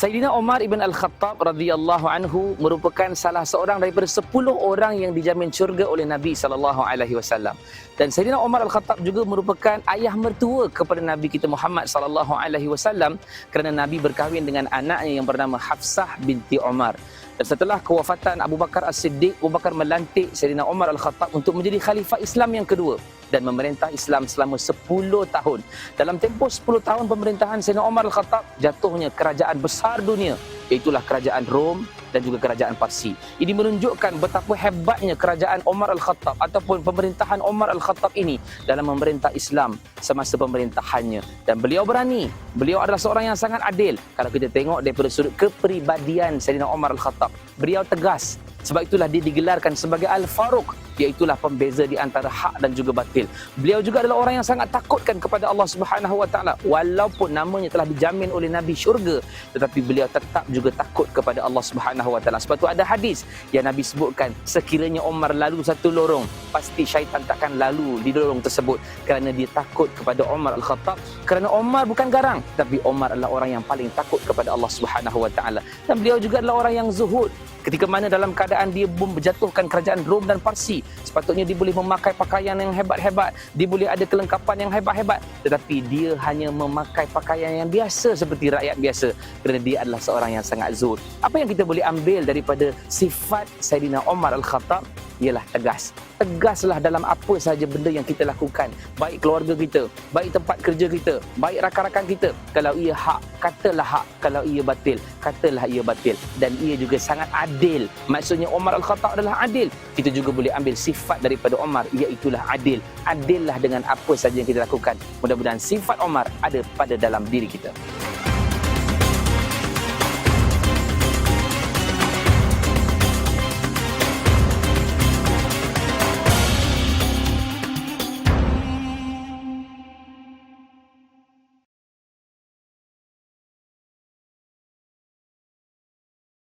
Sayyidina Umar ibn Al-Khattab radhiyallahu anhu merupakan salah seorang daripada 10 orang yang dijamin syurga oleh Nabi SAW. Dan Sayyidina Umar Al-Khattab juga merupakan ayah mertua kepada Nabi kita Muhammad SAW, kerana Nabi berkahwin dengan anaknya yang bernama Hafsah binti Umar. Dan setelah kewafatan Abu Bakar As-Siddiq, Abu Bakar melantik Sayyidina Umar Al-Khattab untuk menjadi khalifah Islam yang kedua dan memerintah Islam selama 10 tahun. Dalam tempoh 10 tahun pemerintahan Sayyidina Umar Al-Khattab, jatuhnya kerajaan besar dunia, iaitulah kerajaan Rom dan juga kerajaan Parsi. Ini menunjukkan betapa hebatnya kerajaan Umar Al-Khattab ataupun pemerintahan Umar Al-Khattab ini dalam memerintah Islam semasa pemerintahannya. Dan beliau berani, beliau adalah seorang yang sangat adil. Kalau kita tengok daripada sudut kepribadian Sayyidina Umar Al-Khattab, beliau tegas. Sebab itulah dia digelarkan sebagai Al-Faruq, iaitulah pembeza di antara hak dan juga batil. Beliau juga adalah orang yang sangat takutkan kepada Allah Subhanahu Wa Taala. Walaupun namanya telah dijamin oleh Nabi syurga, tetapi beliau tetap juga takut kepada Allah Subhanahu Wa Taala. Sebab itu ada hadis yang Nabi sebutkan, sekiranya Umar lalu satu lorong, pasti syaitan takkan lalu di lorong tersebut, kerana dia takut kepada Umar Al-Khattab. Kerana Umar bukan garang, tapi Umar adalah orang yang paling takut kepada Allah Subhanahu Wa Taala. Dan beliau juga adalah orang yang zuhud. Ketika mana dalam keadaan dia menjatuhkan kerajaan Rom dan Parsi, sepatutnya dia boleh memakai pakaian yang hebat-hebat, dia boleh ada kelengkapan yang hebat-hebat, tetapi dia hanya memakai pakaian yang biasa seperti rakyat biasa, kerana dia adalah seorang yang sangat zuhud. Apa yang kita boleh ambil daripada sifat Sayyidina Umar Al-Khattab? Ialah tegas. Tegaslah dalam apa sahaja benda yang kita lakukan, baik keluarga kita, baik tempat kerja kita, baik rakan-rakan kita. Kalau ia hak, katalah hak. Kalau ia batil, katalah ia batil. Dan ia juga sangat adil. Maksudnya Umar Al-Khattab adalah adil. Kita juga boleh ambil sifat daripada Umar, iaitulah adil. Adillah dengan apa sahaja yang kita lakukan. Mudah-mudahan sifat Umar ada pada dalam diri kita.